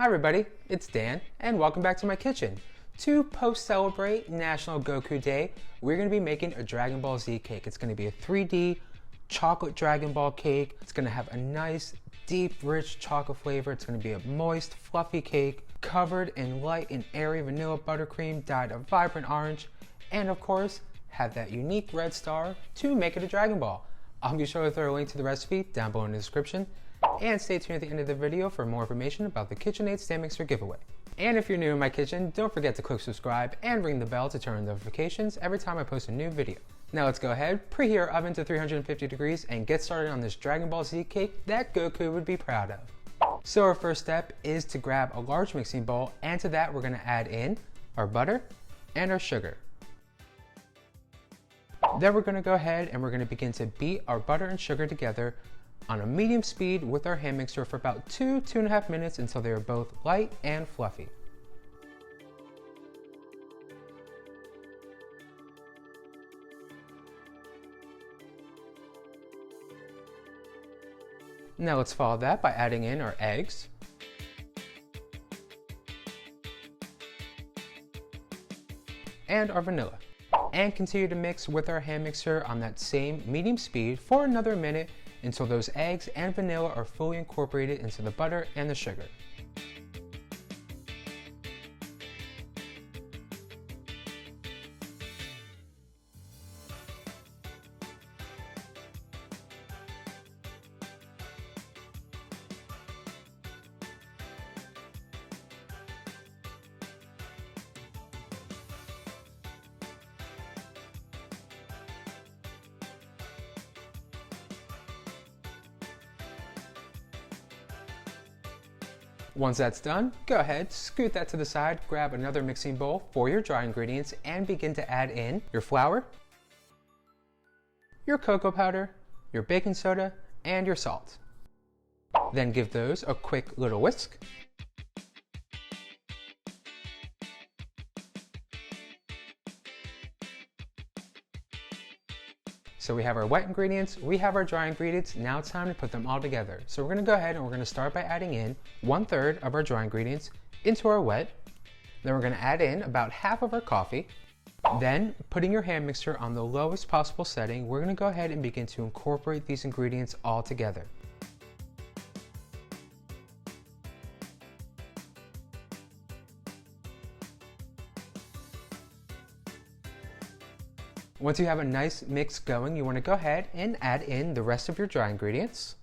Hi everybody, it's Dan, and welcome back to my kitchen. To post-celebrate National Goku Day, we're going to be making a Dragon Ball Z cake. It's going to be a 3D chocolate Dragon Ball cake. It's going to have a nice, deep, rich chocolate flavor. It's going to be a moist, fluffy cake covered in light and airy vanilla buttercream dyed a vibrant orange, and of course, have that unique red star to make it a Dragon Ball. I'll be sure to throw a link to the recipe down below in the description. And stay tuned at the end of the video for more information about the KitchenAid stand mixer giveaway. And if you're new in my kitchen, don't forget to click subscribe and ring the bell to turn on notifications every time I post a new video. Now let's go ahead, preheat our oven to 350 degrees and get started on this Dragon Ball Z cake that Goku would be proud of. So our first step is to grab a large mixing bowl, and to that we're going to add in our butter and our sugar. Then we're going to go ahead and we're going to begin to beat our butter and sugar together on a medium speed with our hand mixer for about 2–2.5 minutes until they are both light and fluffy. Now let's follow that by adding in our eggs, and our vanilla, and continue to mix with our hand mixer on that same medium speed for another minute until those eggs and vanilla are fully incorporated into the butter and the sugar. Once that's done, go ahead, scoot that to the side, grab another mixing bowl for your dry ingredients, and begin to add in your flour, your cocoa powder, your baking soda, and your salt. Then give those a quick little whisk. So we have our wet ingredients, we have our dry ingredients, now it's time to put them all together. So we're going to go ahead and we're going to start by adding in 1/3 of our dry ingredients into our wet. Then we're going to add in about half of our coffee. Then, putting your hand mixer on the lowest possible setting, we're going to go ahead and begin to incorporate these ingredients all together. Once you have a nice mix going, you want to go ahead and add in the rest of your dry ingredients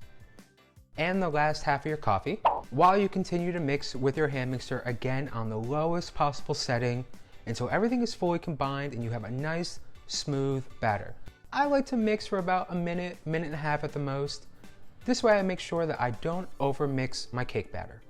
and the last half of your coffee, while you continue to mix with your hand mixer again on the lowest possible setting until everything is fully combined and you have a nice smooth batter. I like to mix for about a minute, minute and a half at the most. This way I make sure that I don't over mix my cake batter.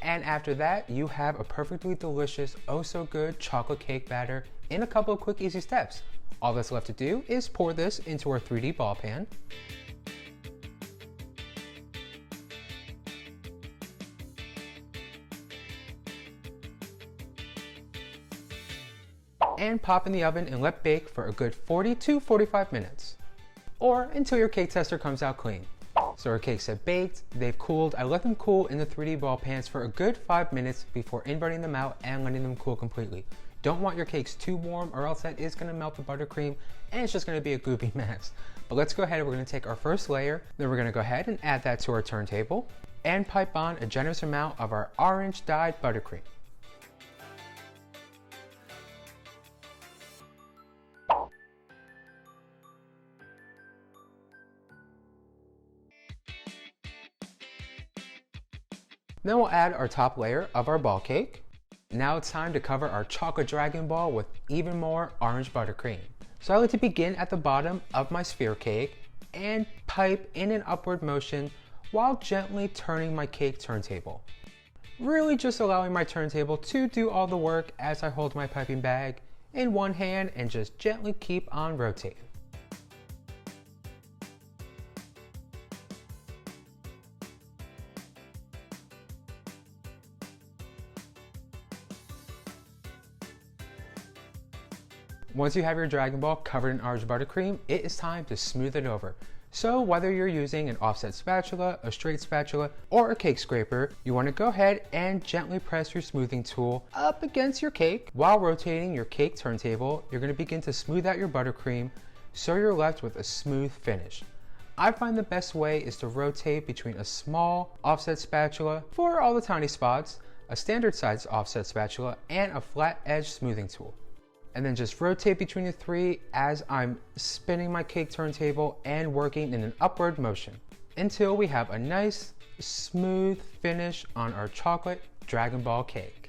And after that, you have a perfectly delicious, oh so good chocolate cake batter in a couple of quick, easy steps. All that's left to do is pour this into our 3D ball pan. And pop in the oven and let bake for a good 40 to 45 minutes. Or until your cake tester comes out clean. So our cakes have baked, they've cooled. I let them cool in the 3D ball pans for a good 5 minutes before inverting them out and letting them cool completely. Don't want your cakes too warm or else that is going to melt the buttercream and it's just going to be a goopy mess. But let's go ahead and we're going to take our first layer, then we're going to go ahead and add that to our turntable and pipe on a generous amount of our orange dyed buttercream. Then we'll add our top layer of our ball cake. Now it's time to cover our chocolate Dragon Ball with even more orange buttercream. So I like to begin at the bottom of my sphere cake and pipe in an upward motion while gently turning my cake turntable. Really just allowing my turntable to do all the work as I hold my piping bag in one hand and just gently keep on rotating. Once you have your Dragon Ball covered in orange buttercream, it is time to smooth it over. So whether you're using an offset spatula, a straight spatula, or a cake scraper, you want to go ahead and gently press your smoothing tool up against your cake. While rotating your cake turntable, you're going to begin to smooth out your buttercream so you're left with a smooth finish. I find the best way is to rotate between a small offset spatula for all the tiny spots, a standard size offset spatula, and a flat edge smoothing tool. And then just rotate between the three as I'm spinning my cake turntable and working in an upward motion until we have a nice smooth finish on our chocolate Dragon Ball cake.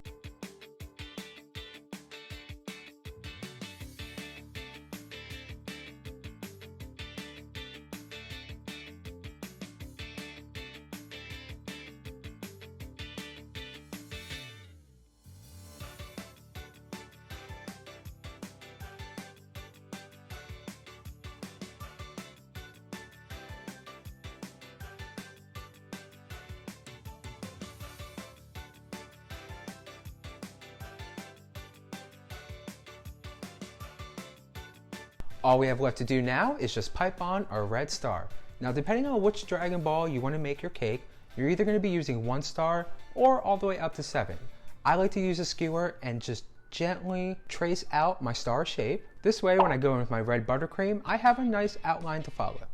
All we have left to do now is just pipe on our red star. Now, depending on which Dragon Ball you want to make your cake, you're either going to be using 1 star or all the way up to 7. I like to use a skewer and just gently trace out my star shape. This way, when I go in with my red buttercream, I have a nice outline to follow.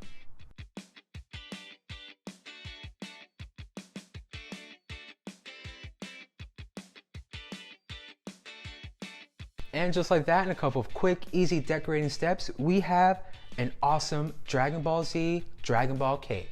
And just like that, in a couple of quick, easy decorating steps, we have an awesome Dragon Ball Z Dragon Ball cake.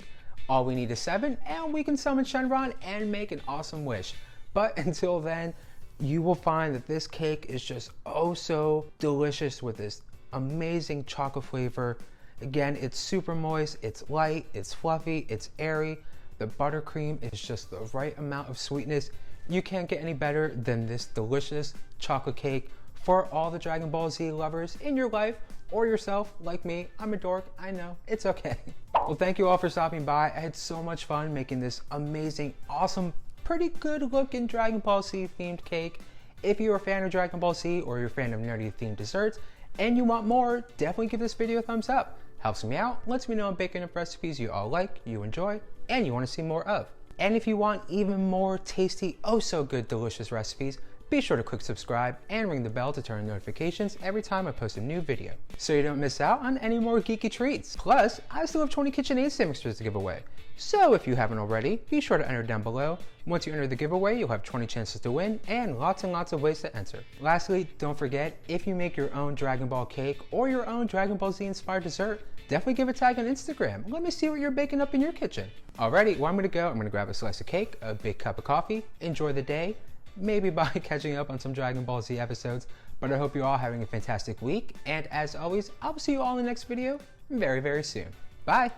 All we need is 7, and we can summon Shenron and make an awesome wish. But until then, you will find that this cake is just oh so delicious with this amazing chocolate flavor. Again, it's super moist, it's light, it's fluffy, it's airy. The buttercream is just the right amount of sweetness. You can't get any better than this delicious chocolate cake for all the Dragon Ball Z lovers in your life or yourself like me. I'm a dork, I know, it's okay. Well, thank you all for stopping by. I had so much fun making this amazing, awesome, pretty good looking Dragon Ball Z themed cake. If you're a fan of Dragon Ball Z or you're a fan of nerdy themed desserts and you want more, definitely give this video a thumbs up. Helps me out, lets me know I'm baking up recipes you all like, you enjoy, and you want to see more of. And if you want even more tasty, oh so good, delicious recipes, be sure to click subscribe and ring the bell to turn on notifications every time I post a new video, so you don't miss out on any more geeky treats. Plus, I still have 20 KitchenAid mixers to give away. So if you haven't already, be sure to enter down below. Once you enter the giveaway, you'll have 20 chances to win and lots of ways to enter. Lastly, don't forget, if you make your own Dragon Ball cake or your own Dragon Ball Z inspired dessert, definitely give a tag on Instagram. Let me see what you're baking up in your kitchen. Alrighty, well I'm gonna grab a slice of cake, a big cup of coffee, enjoy the day, maybe by catching up on some Dragon Ball Z episodes, but I hope you're all having a fantastic week, and as always, I'll see you all in the next video very soon. Bye!